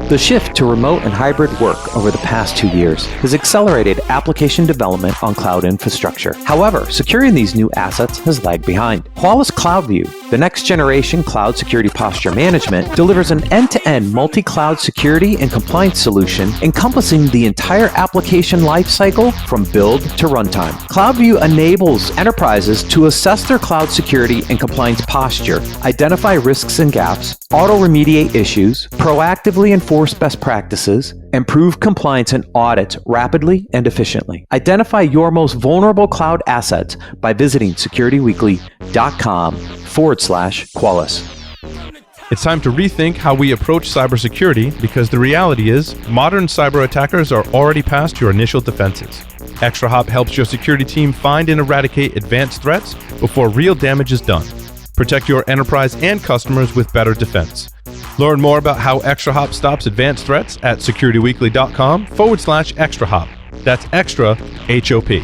The shift to remote and hybrid work over the past 2 years has accelerated application development on cloud infrastructure. However, securing these new assets has lagged behind. Qualys CloudView, the next generation cloud security posture management, delivers an end-to-end multi-cloud security and compliance solution encompassing the entire application lifecycle from build to runtime. CloudView enables enterprises to assess their cloud security and compliance posture, identify risks and gaps, auto-remediate issues, proactively enforce best practices, improve compliance and audits rapidly and efficiently. Identify your most vulnerable cloud assets by visiting securityweekly.com/Qualys. It's time to rethink how we approach cybersecurity because the reality is modern cyber attackers are already past your initial defenses. ExtraHop helps your security team find and eradicate advanced threats before real damage is done. Protect your enterprise and customers with better defense. Learn more about how ExtraHop stops advanced threats at securityweekly.com/ExtraHop. That's extra HOP.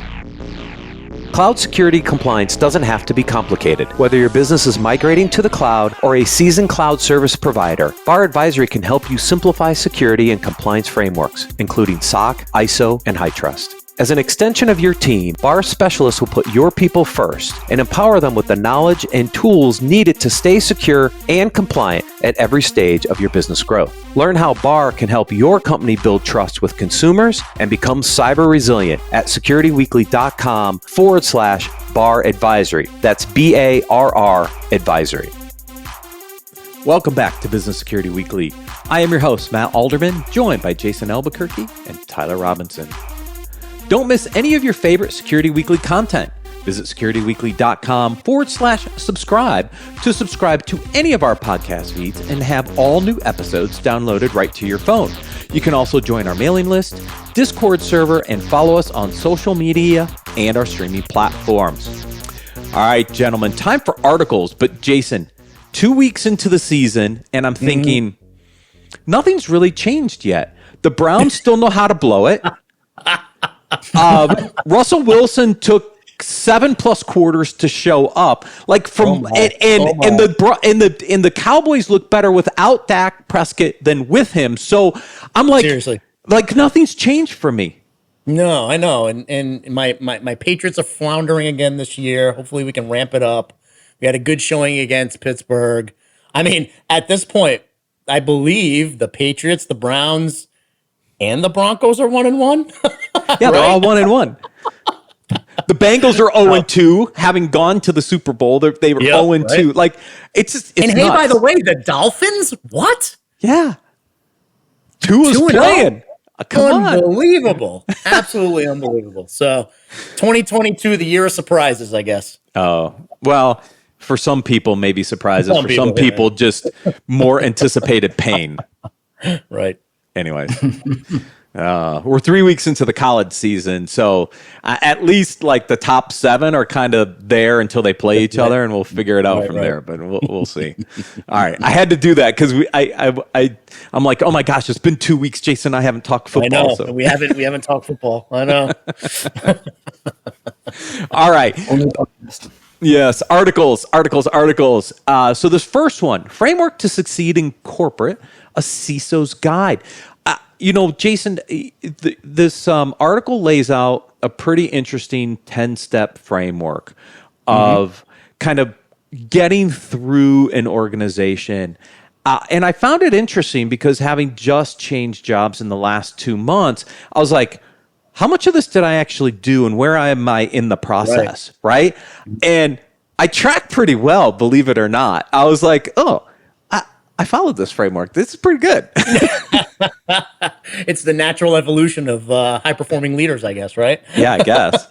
Cloud security compliance doesn't have to be complicated. Whether your business is migrating to the cloud or a seasoned cloud service provider, VAR Advisory can help you simplify security and compliance frameworks, including SOC, ISO, and HITRUST. As an extension of your team, VAR specialists will put your people first and empower them with the knowledge and tools needed to stay secure and compliant at every stage of your business growth. Learn how VAR can help your company build trust with consumers and become cyber resilient at securityweekly.com/VAR Advisory. That's BARR Advisory. Welcome back to Business Security Weekly. I am your host, Matt Alderman, joined by Jason Albuquerque and Tyler Robinson. Don't miss any of your favorite Security Weekly content. Visit securityweekly.com/subscribe to subscribe to any of our podcast feeds and have all new episodes downloaded right to your phone. You can also join our mailing list, Discord server, and follow us on social media and our streaming platforms. All right, gentlemen, time for articles. But Jason, 2 weeks into the season, and I'm thinking nothing's really changed yet. The Browns still know how to blow it. Russell Wilson took 7+ quarters to show up. Like the Cowboys look better without Dak Prescott than with him. So I'm like, seriously, like nothing's changed for me. No, I know, and my Patriots are floundering again this year. Hopefully, we can ramp it up. We had a good showing against Pittsburgh. I mean, at this point, I believe the Patriots, the Browns, and the Broncos are 1-1. Yeah, they're all 1-1. The Bengals are 0-2, having gone to the Super Bowl. They were 0-2. Right? Like it's nuts. Hey, by the way, the Dolphins? What? Yeah, Tua's playing. Come on, unbelievable! Absolutely unbelievable. So, 2022, the year of surprises, I guess. Oh well, for some people, maybe surprises. For some people, just more anticipated pain. Right. Anyways, we're 3 weeks into the college season, so at least like the top 7 are kind of there until they play each other, and we'll figure it out from there. But we'll see. All right, I had to do that because I'm like, oh my gosh, it's been 2 weeks, Jason. I haven't talked football. I know we haven't talked football. I know. All right. Yes, articles. So this first one, Framework to Succeed in Corporate, a CISO's Guide. Jason, this article lays out a pretty interesting 10-step framework of kind of getting through an organization. And I found it interesting because having just changed jobs in the last 2 months, I was like, how much of this did I actually do and where am I in the process, right? And I tracked pretty well, believe it or not. I was like, oh, I followed this framework. This is pretty good. It's the natural evolution of high-performing leaders, I guess, right? Yeah, I guess.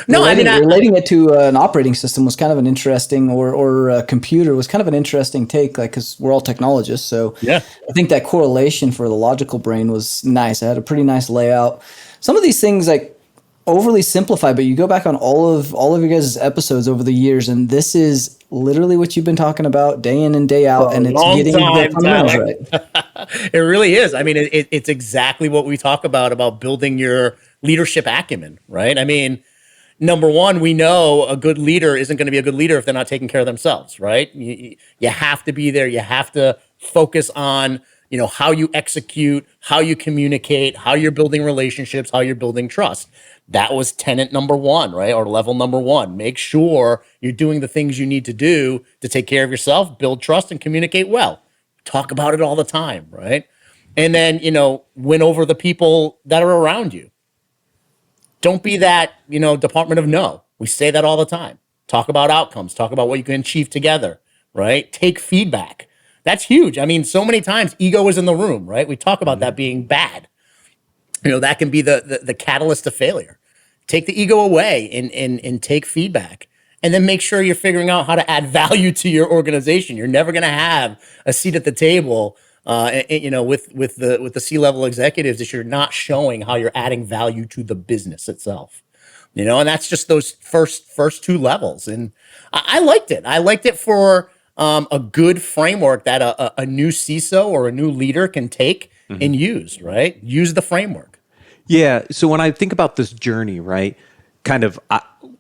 Relating it to an operating system was kind of an interesting, or a computer was kind of an interesting take, like, because we're all technologists. So yeah, I think that correlation for the logical brain was nice. I had a pretty nice layout. Some of these things, like, overly simplified, but you go back on all of your guys' episodes over the years, and this is literally what you've been talking about day in and day out, and it's getting the fundamentals right. It really is. I mean, it's exactly what we talk about building your leadership acumen, right? I mean, number one, we know a good leader isn't going to be a good leader if they're not taking care of themselves, right? You have to be there. You have to focus on how you execute, how you communicate, how you're building relationships, how you're building trust. That was tenet number one, right? Or level number one. Make sure you're doing the things you need to do to take care of yourself, build trust, and communicate well. Talk about it all the time, right? And then, win over the people that are around you. Don't be that, department of no. We say that all the time. Talk about outcomes. Talk about what you can achieve together, right? Take feedback. That's huge. I mean, so many times ego is in the room, right? We talk about that being bad. That can be the catalyst to failure. Take the ego away and take feedback. And then make sure you're figuring out how to add value to your organization. You're never going to have a seat at the table, with the C-level executives if you're not showing how you're adding value to the business itself. And that's just those first two levels. And I liked it. I liked it for a good framework that a new CISO or a new leader can take and use, right? Use the framework. Yeah. So when I think about this journey, right, kind of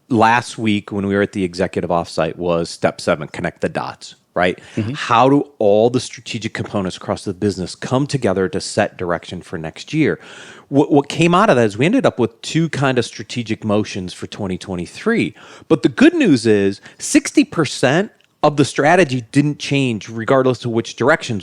last week when we were at the executive offsite was step 7, connect the dots, right? How do all the strategic components across the business come together to set direction for next year? What came out of that is we ended up with 2 kind of strategic motions for 2023. But the good news is 60% of the strategy didn't change regardless of which direction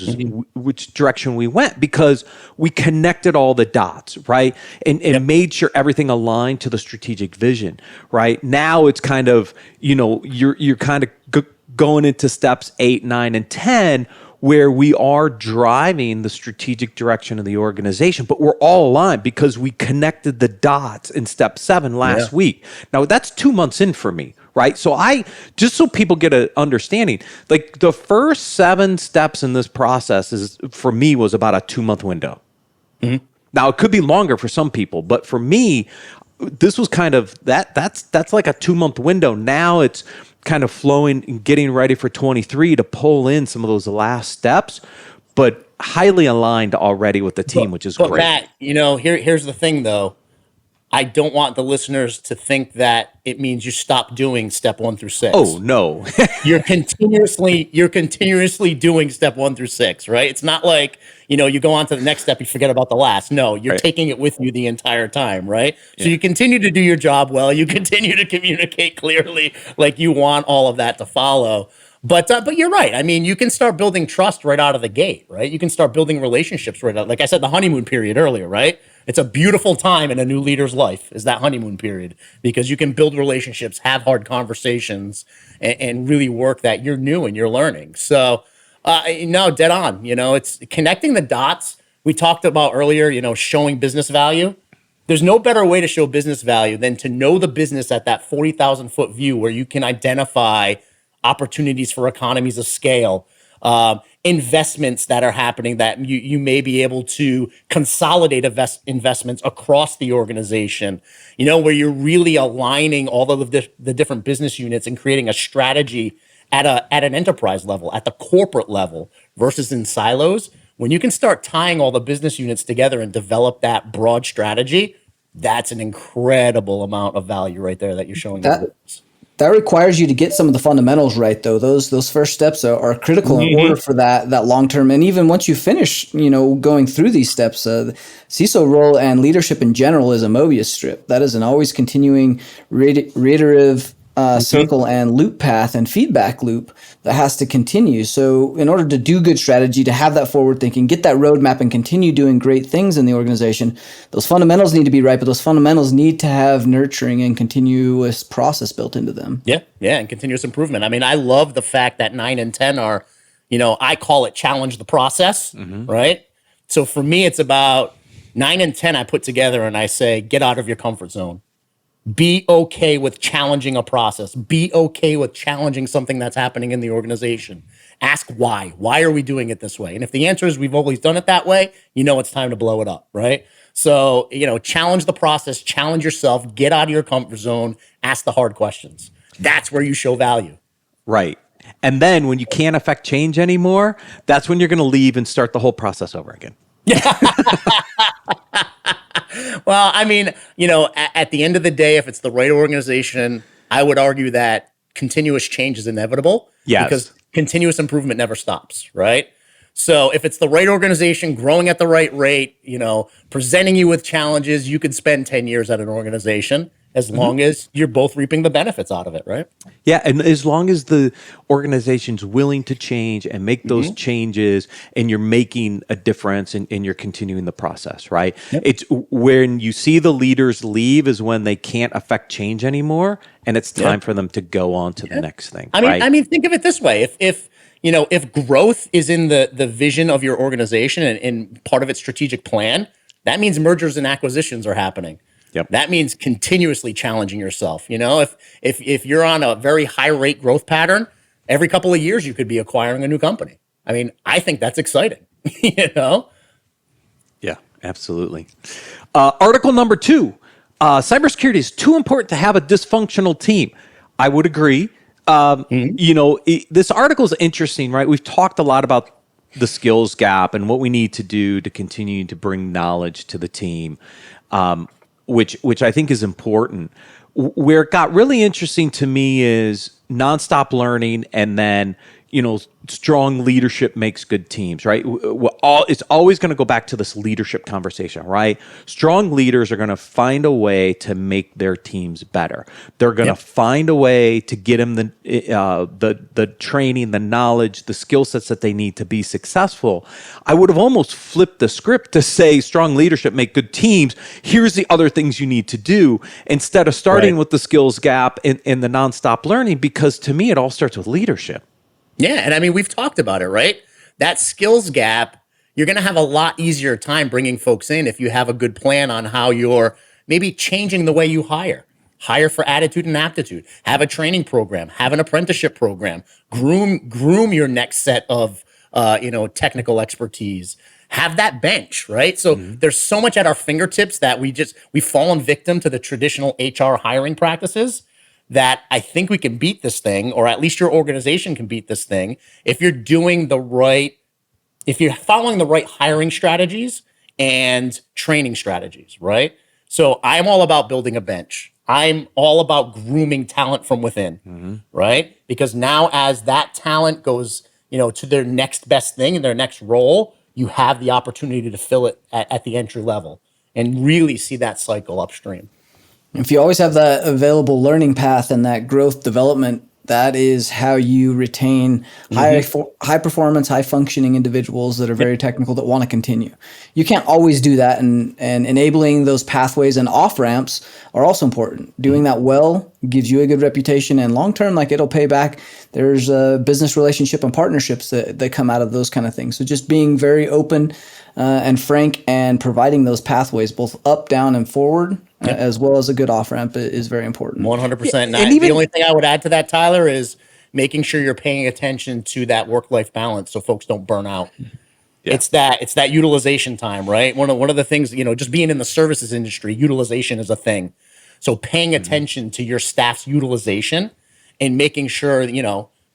we went, because we connected all the dots, right? And made sure everything aligned to the strategic vision, right? Now it's kind of, you're kind of going into steps 8, 9, and 10, where we are driving the strategic direction of the organization, but we're all aligned because we connected the dots in step 7 last week. Now that's 2 months in for me, right? So just so people get an understanding, like the first 7 steps in this process for me was about a 2-month window. Now it could be longer for some people, but for me, this was kind of that's like a 2-month window. Now it's kind of flowing and getting ready for 23 to pull in some of those last steps, but highly aligned already with the team, which is great. Matt, here's the thing though. I don't want the listeners to think that it means you stop doing step 1 through 6. Oh no. You're continuously doing step 1 through 6, right? It's not like, you go on to the next step, you forget about the last. No, you're taking it with you the entire time, right? Yeah. So you continue to do your job well, you continue to communicate clearly, like you want all of that to follow. But you're right. I mean, you can start building trust right out of the gate, right? You can start building relationships right out. Like I said, the honeymoon period earlier, right? It's a beautiful time in a new leader's life, is that honeymoon period, because you can build relationships, have hard conversations, and really work that you're new and you're learning. So, dead on. It's connecting the dots. We talked about earlier, showing business value. There's no better way to show business value than to know the business at that 40,000 foot view where you can identify opportunities for economies of scale, investments that are happening that you may be able to consolidate investments across the organization, where you're really aligning all of the different business units and creating a strategy at an enterprise level, at the corporate level, versus in silos. When you can start tying all the business units together and develop that broad strategy, that's an incredible amount of value right there that you're showing. That requires you to get some of the fundamentals right, though. Those first steps are critical in order for that long term. And even once you finish, going through these steps, the CISO role and leadership in general is a Mobius strip. That is an always continuing reiterative circle and loop path and feedback loop that has to continue. So in order to do good strategy, to have that forward thinking, get that roadmap and continue doing great things in the organization, those fundamentals need to be right, but those fundamentals need to have nurturing and continuous process built into them. Yeah, and continuous improvement. I mean, I love the fact that 9 and 10 are, I call it challenge the process, right? So for me, it's about 9 and 10 I put together and I say, get out of your comfort zone. Be okay with challenging a process. Be okay with challenging something that's happening in the organization. Ask why. Why are we doing it this way? And if the answer is we've always done it that way, it's time to blow it up, right? So, challenge the process, challenge yourself, get out of your comfort zone, ask the hard questions. That's where you show value. Right. And then when you can't affect change anymore, that's when you're going to leave and start the whole process over again. Well, I mean, at the end of the day, if it's the right organization, I would argue that continuous change is inevitable. Yes. Because continuous improvement never stops, right? So if it's the right organization, growing at the right rate, presenting you with challenges, you could spend 10 years at an organization as long as you're both reaping the benefits out of it, right? Yeah, and as long as the organization's willing to change and make those changes, and you're making a difference, and you're continuing the process, right? Yep. It's when you see the leaders leave is when they can't affect change anymore, and it's time for them to go on to the next thing. I mean, think of it this way: if growth is in the vision of your organization and part of its strategic plan, that means mergers and acquisitions are happening. Yep. That means continuously challenging yourself. If you're on a very high rate growth pattern, every couple of years you could be acquiring a new company. I mean, I think that's exciting. Yeah, absolutely. Article number 2: cybersecurity is too important to have a dysfunctional team. I would agree. This article is interesting, right? We've talked a lot about the skills gap and what we need to do to continue to bring knowledge to the team. Which I think is important. Where it got really interesting to me is nonstop learning, and then strong leadership makes good teams, right? It's always going to go back to this leadership conversation, right? Strong leaders are going to find a way to make their teams better. They're going to find a way to get them the training, the knowledge, the skill sets that they need to be successful. I would have almost flipped the script to say strong leadership make good teams. Here's the other things you need to do, instead of starting with the skills gap and the nonstop learning, because to me, it all starts with leadership. Yeah, and I mean, we've talked about it, right? That skills gap, you're going to have a lot easier time bringing folks in if you have a good plan on how you're maybe changing the way you hire. Hire for attitude and aptitude. Have a training program. Have an apprenticeship program. Groom your next set of technical expertise. Have that bench, right? So there's so much at our fingertips that we've fallen victim to the traditional HR hiring practices, that I think we can beat this thing, or at least your organization can beat this thing, if you're following the right hiring strategies and training strategies, right? So I'm all about building a bench. I'm all about grooming talent from within, right? Because now as that talent goes, to their next best thing and their next role, you have the opportunity to fill it at the entry level and really see that cycle upstream. If you always have that available learning path and that growth development, that is how you retain high performance, high functioning individuals that are very technical that want to continue. You can't always do that, and enabling those pathways and off ramps are also important. Doing that well gives you a good reputation, and long term, it'll pay back. There's a business relationship and partnerships that come out of those kind of things. So just being very open and frank and providing those pathways, both up, down, and forward, as well as a good off ramp, is very important. 100%. And the only thing I would add to that, Tyler, is making sure you're paying attention to that work-life balance so folks don't burn out. Yeah. It's that utilization time, right? One of the things, just being in the services industry, utilization is a thing. So paying attention to your staff's utilization and making sure,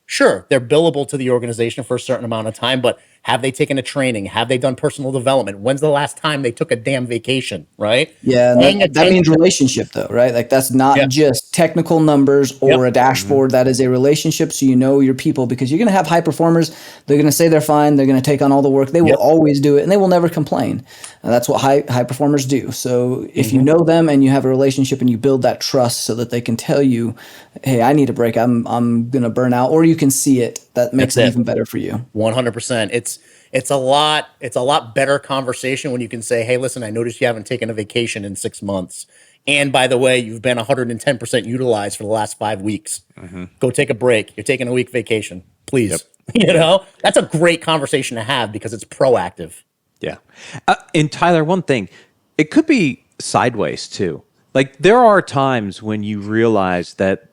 sure, they're billable to the organization for a certain amount of time, but have they taken a training? Have they done personal development? When's the last time they took a damn vacation, right? Yeah, that means relationship, though, right? That's not just technical numbers or a dashboard. That is a relationship, so you know your people, because you're going to have high performers. They're going to say they're fine. They're going to take on all the work. They will always do it, and they will never complain. And that's what high performers do. So if you know them and you have a relationship and you build that trust so that they can tell you, hey, I need a break. I'm going to burn out, or you can see it. That makes it even better for you. 100%. It's a lot better conversation when you can say, hey, listen, I noticed you haven't taken a vacation in 6 months. And by the way, you've been 110% utilized for the last 5 weeks. Go take a break. You're taking a week vacation, please. That's a great conversation to have because it's proactive. Yeah. And Tyler, one thing, it could be sideways too. There are times when you realize that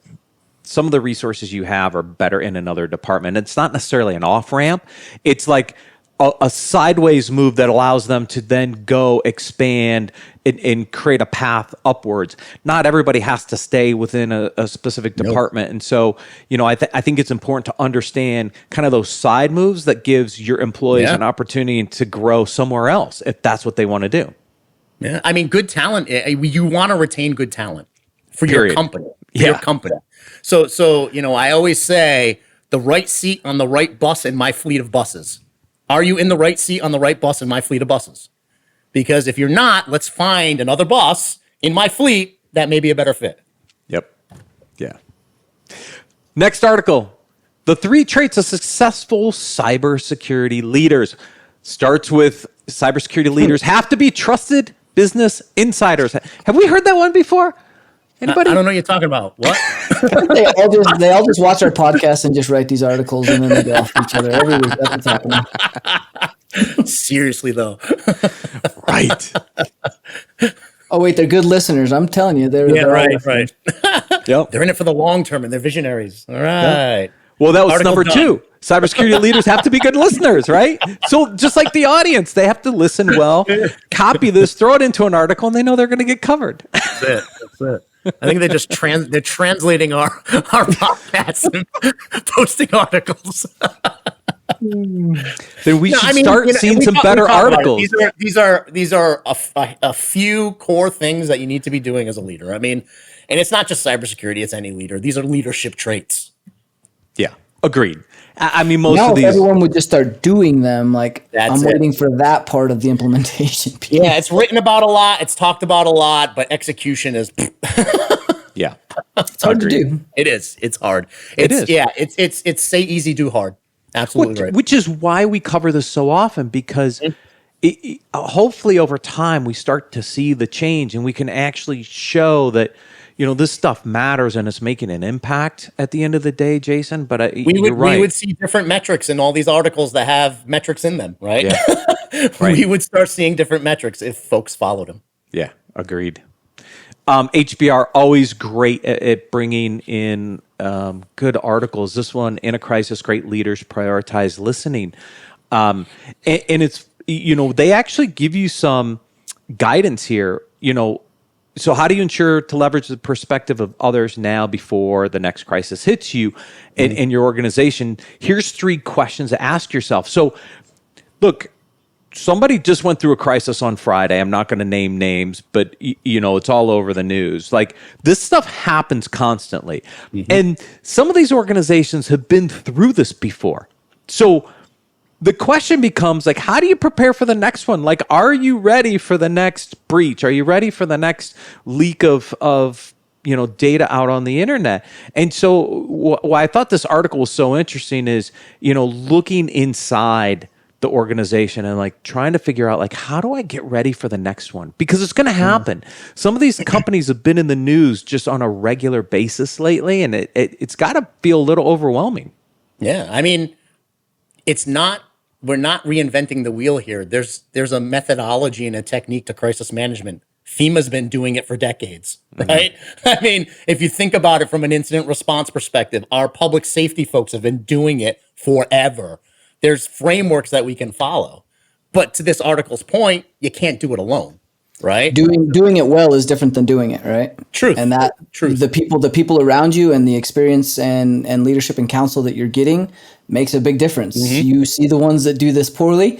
some of the resources you have are better in another department. It's not necessarily an off-ramp. It's like a sideways move that allows them to then go expand and create a path upwards. Not everybody has to stay within a specific department. And so, I think it's important to understand kind of those side moves that gives your employees an opportunity to grow somewhere else if that's what they want to do. Yeah. I mean, good talent, you want to retain good talent for your company. Your company. So I always say the right seat on the right bus in my fleet of buses. Are you in the right seat on the right bus in my fleet of buses? Because if you're not, let's find another bus in my fleet that may be a better fit. Yep. Yeah. Next article. The 3 traits of successful cybersecurity leaders. Starts with cybersecurity leaders have to be trusted business insiders. Have we heard that one before? Anybody? I don't know what you're talking about. What? they all just watch our podcast and just write these articles, and then they go off each other every week. That's what's happening. Seriously, though. Right. Oh, wait, they're good listeners. I'm telling you. They're right. Yep. They're in it for the long term, and they're visionaries. All right. Yep. Well, that was Article number done. 2. Cybersecurity leaders have to be good listeners, right? So just like the audience, they have to listen well, copy this, throw it into an article, and they know they're going to get covered. That's it. I think they're just they're translating our podcasts and posting articles. Then we should start seeing some better articles. These are a few core things that you need to be doing as a leader. I mean, and it's not just cybersecurity; it's any leader. These are leadership traits. Yeah, agreed. I mean, most now of if these. everyone would just start doing them, like That's I'm it. waiting for that part of the implementation piece. Yeah, it's written about a lot, it's talked about a lot, but execution is Yeah, It's hard to do. it is. It's hard. It is. Yeah, it's say easy, do hard. Absolutely right. which is why we cover this so often, because hopefully over time we start to see the change and we can actually show that this stuff matters and it's making an impact at the end of the day, Jason. But you're right. We would see different metrics in all these articles that have metrics in them, right? Yeah. Right. We would start seeing different metrics if folks followed them. Yeah, agreed. HBR, always great at bringing in good articles. This one, in a crisis, great leaders prioritize listening. And it's, they actually give you some guidance here, So how do you ensure to leverage the perspective of others now before the next crisis hits you and your organization? Here's 3 questions to ask yourself. So look, somebody just went through a crisis on Friday. I'm not going to name names, but it's all over the news. Like, this stuff happens constantly. And some of these organizations have been through this before. So the question becomes, like, how do you prepare for the next one? Like, are you ready for the next breach? Are you ready for the next leak of data out on the internet? And so why I thought this article was so interesting is, looking inside the organization and like trying to figure out, like, how do I get ready for the next one? Because it's going to happen. Some of these companies have been in the news just on a regular basis lately, and it's got to feel a little overwhelming. Yeah, I mean, we're not reinventing the wheel here. There's a methodology and a technique to crisis management. FEMA's been doing it for decades, right? I mean, if you think about it from an incident response perspective, our public safety folks have been doing it forever. There's frameworks that we can follow. But to this article's point, you can't do it alone, right? Doing it well is different than doing it, right? Truth. And that the people around you and the experience and leadership and counsel that you're getting makes a big difference. You see the ones that do this poorly,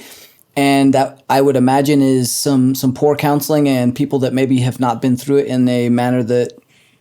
and that I would imagine is some poor counseling and people that maybe have not been through it in a manner that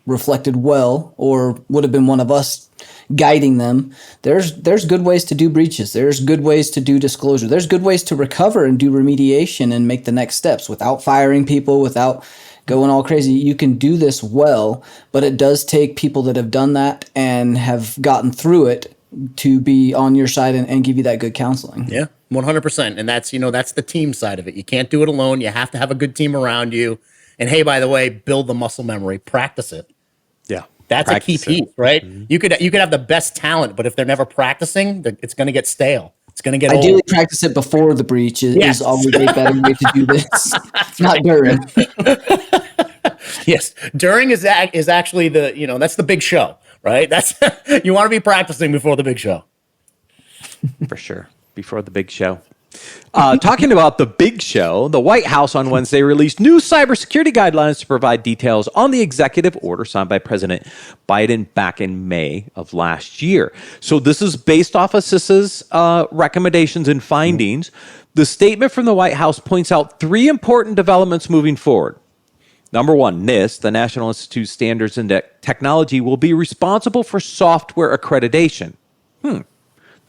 reflected well or would have been one of us guiding them. There's good ways to do breaches. There's good ways to do disclosure. There's good ways to recover and do remediation and make the next steps without firing people, without going all crazy. You can do this well, but it does take people that have done that and have gotten through it to be on your side and give you that good counseling. Yeah, 100%. And that's the team side of it. You can't do it alone. You have to have a good team around you. And hey, by the way, build the muscle memory, practice it. Yeah. That's a key piece, right? You could have the best talent, but if they're never practicing, it's going to get stale. It's going to get ideally old. Practice it before the breach is always a better way to do this. Not during. Yes, during is actually that's the big show, right? That's you want to be practicing before the big show. For sure, before the big show. Talking about the big show, the White House on Wednesday released new cybersecurity guidelines to provide details on the executive order signed by President Biden back in May of last year. So this is based off of CISA's recommendations and findings. The statement from the White House points out 3 important developments moving forward. Number 1, NIST, the National Institute of Standards and Technology, will be responsible for software accreditation.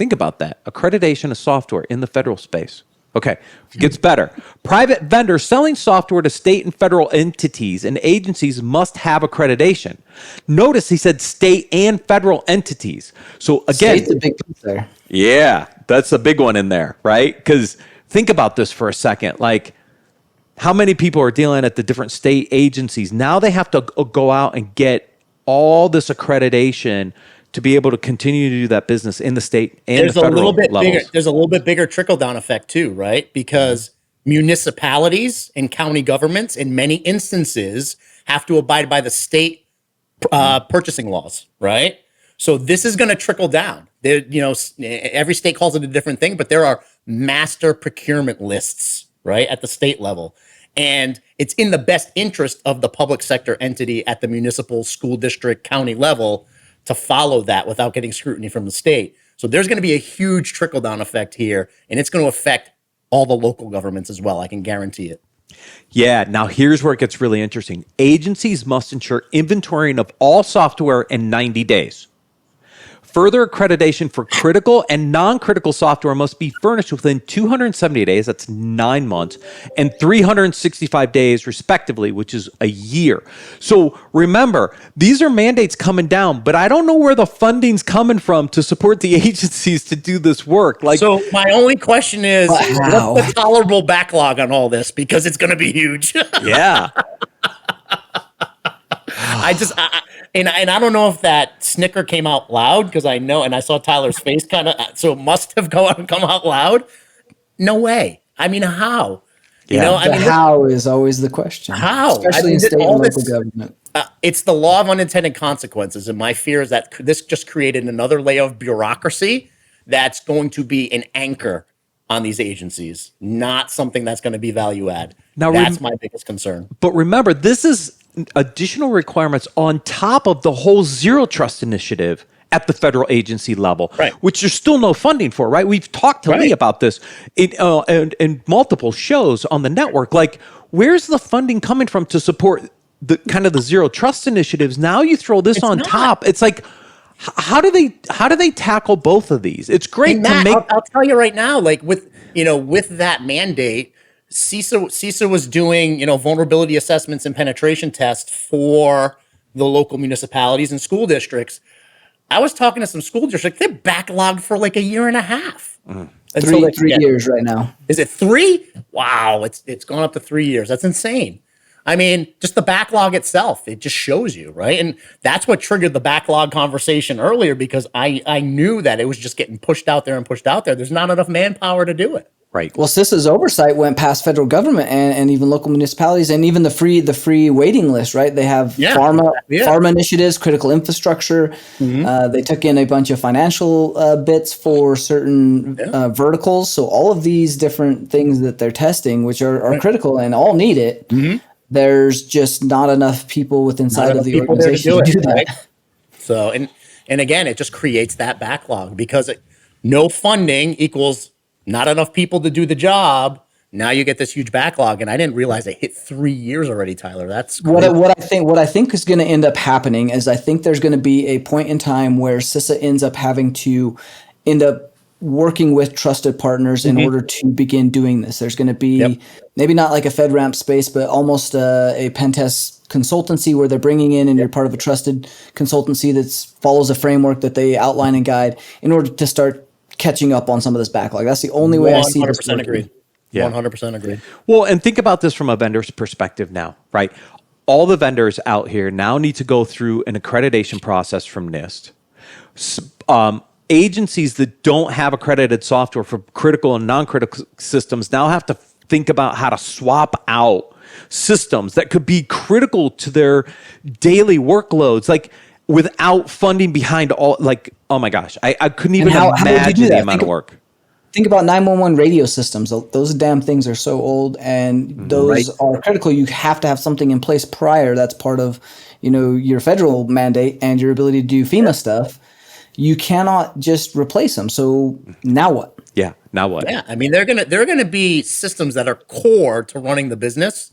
Think about that. Accreditation of software in the federal space. Okay, gets better. Private vendors selling software to state and federal entities and agencies must have accreditation. Notice he said state and federal entities. So again, State's a big piece there. yeah, that's a big one in there, right? Because think about this for a second. Like, how many people are dealing at the different state agencies? Now they have to go out and get all this accreditation to be able to continue to do that business in the state and the federal levels. There's a little bit bigger trickle down effect too, right? Because municipalities and county governments, in many instances, have to abide by the state purchasing laws, right? So this is going to trickle down. There, every state calls it a different thing, but there are master procurement lists, right, at the state level. And it's in the best interest of the public sector entity at the municipal, school district, county level to follow that without getting scrutiny from the state. So there's going to be a huge trickle-down effect here, and it's going to affect all the local governments as well. I can guarantee it. Yeah, now here's where it gets really interesting. Agencies must ensure inventorying of all software in 90 days. Further accreditation for critical and non-critical software must be furnished within 270 days, that's 9 months, and 365 days, respectively, which is a year. So remember, these are mandates coming down, but I don't know where the funding's coming from to support the agencies to do this work. So my only question is, what's the tolerable backlog on all this? Because it's going to be huge. Yeah. And I don't know if that snicker came out loud, because I know, and I saw Tyler's face kind of, so it must have come out loud. No way. I mean, how? Yeah. How is always the question. How? Especially in state and local government. It's the law of unintended consequences. And my fear is that this just created another layer of bureaucracy that's going to be an anchor on these agencies, not something that's going to be value add. Now, that's my biggest concern. But remember, this is additional requirements on top of the whole zero trust initiative at the federal agency level, right, which there's still no funding for, right? We've talked to Lee about this in multiple shows on the network. Like, where's the funding coming from to support the kind of the zero trust initiatives? Now you throw this on top. It's like, how do they tackle both of these? It's great to make. I'll tell you right now, like with that mandate, CISA was doing, vulnerability assessments and penetration tests for the local municipalities and school districts. I was talking to some school districts. They're backlogged for like a year and a half. Three years right now. Is it 3? Wow. It's gone up to 3 years. That's insane. I mean, just the backlog itself, it just shows you, right? And that's what triggered the backlog conversation earlier, because I knew that it was just getting pushed out there and pushed out there. There's not enough manpower to do it. Right. Well, CISA's oversight went past federal government and even local municipalities, and even the free waiting list, right? They have pharma initiatives, critical infrastructure. Mm-hmm. They took in a bunch of financial bits for certain verticals. So all of these different things that they're testing, which are critical and all need it, there's just not enough people inside of the organization to do that. Right? So, and again, it just creates that backlog, because no funding equals not enough people to do the job. Now you get this huge backlog, and I didn't realize it hit 3 years already, Tyler. That's what I think is going to end up happening is I think there's going to be a point in time where CISA ends up having to end up working with trusted partners in order to begin doing this. There's going to be maybe not like a FedRAMP space, but almost a pen test consultancy where they're bringing in, and you're part of a trusted consultancy that follows a framework that they outline and guide in order to start catching up on some of this backlog. That's the only way I see this. 100% agreed. Yeah. 100% agreed. Well, and think about this from a vendor's perspective now, right? All the vendors out here now need to go through an accreditation process from NIST. Agencies that don't have accredited software for critical and non-critical systems now have to think about how to swap out systems that could be critical to their daily workloads. Like, without funding behind all, like, oh my gosh, I couldn't even imagine the amount of work. Think about 911 radio systems. Those damn things are so old, and those are critical. You have to have something in place prior. That's part of, your federal mandate and your ability to do FEMA stuff. You cannot just replace them. So now what? Yeah, now what? Yeah, I mean, they're gonna be systems that are core to running the business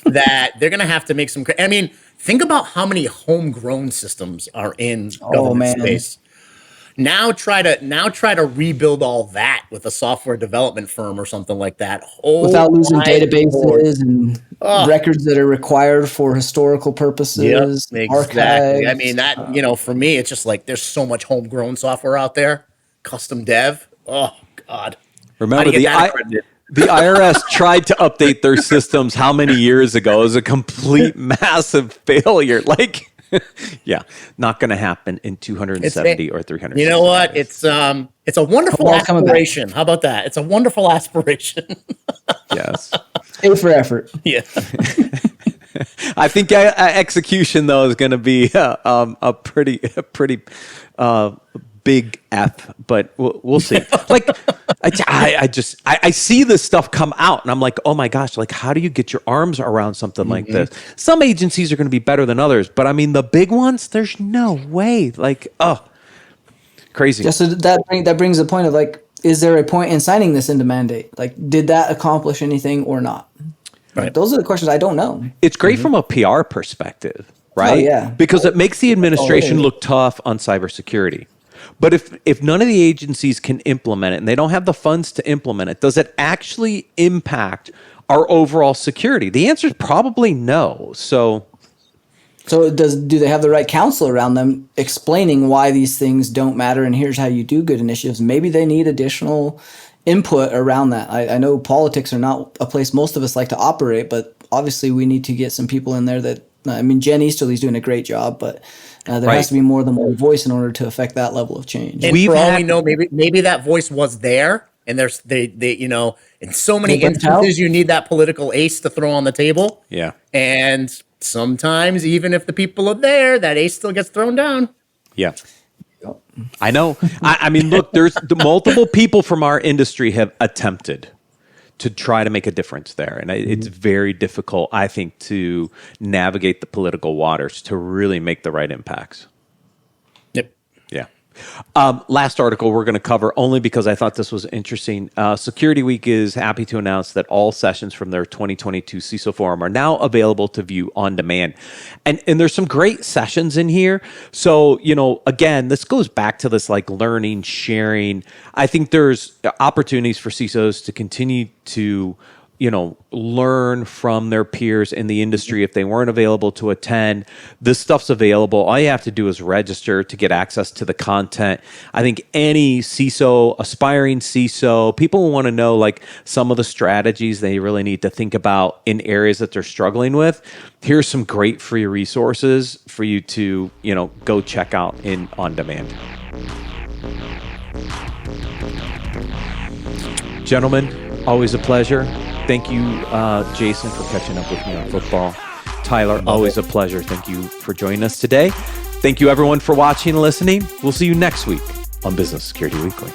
that they're gonna have to make some. I mean, think about how many homegrown systems are in government space. Now try to rebuild all that with a software development firm or something like that. Without losing databases and records that are required for historical purposes. Yep, exactly. Archives. I mean, that, for me, it's just like there's so much homegrown software out there, custom dev. Oh, God. Remember, the IRS tried to update their systems how many years ago? It was a complete massive failure. Like, yeah, not going to happen in 270 or 300. You know what? It's a wonderful aspiration. How about that? It's a wonderful aspiration. Yes. A for effort. Yeah. I think execution though is going to be a pretty big F, but we'll see. Like, I see this stuff come out, and I'm like, oh my gosh, like, how do you get your arms around something like this? Some agencies are going to be better than others, but I mean, the big ones, there's no way. Like, crazy. Yeah, so that brings the point of like, is there a point in signing this into mandate? Like, did that accomplish anything or not? Right. Those are the questions I don't know. It's great from a PR perspective, right? Oh, yeah. Because it makes the administration look tough on cybersecurity. But if none of the agencies can implement it and they don't have the funds to implement it, does it actually impact our overall security? The answer is probably no. So do they have the right counsel around them explaining why these things don't matter and here's how you do good initiatives? Maybe they need additional input around that. I know politics are not a place most of us like to operate, but obviously we need to get some people in there that, Jen Easterly's doing a great job, but there has to be more than one voice in order to affect that level of change. And for all we know, maybe that voice was there, and in so many instances you need that political ace to throw on the table. Yeah. And sometimes even if the people are there, that ace still gets thrown down. Yeah. I know. I mean, look, there's multiple people from our industry have attempted to try to make a difference there. And it's very difficult, I think, to navigate the political waters to really make the right impacts. Yep. Yeah. Last article we're going to cover only because I thought this was interesting. Security Week is happy to announce that all sessions from their 2022 CISO Forum are now available to view on demand. And there's some great sessions in here. So, again, this goes back to this like learning, sharing. I think there's opportunities for CISOs to continue to learn from their peers in the industry if they weren't available to attend. This stuff's available. All you have to do is register to get access to the content. I think any CISO, aspiring CISO, people want to know like some of the strategies they really need to think about in areas that they're struggling with. Here's some great free resources for you to, go check out on demand. Gentlemen, always a pleasure. Thank you, Jason, for catching up with me on football. Tyler, always a pleasure. Thank you for joining us today. Thank you, everyone, for watching and listening. We'll see you next week on Business Security Weekly.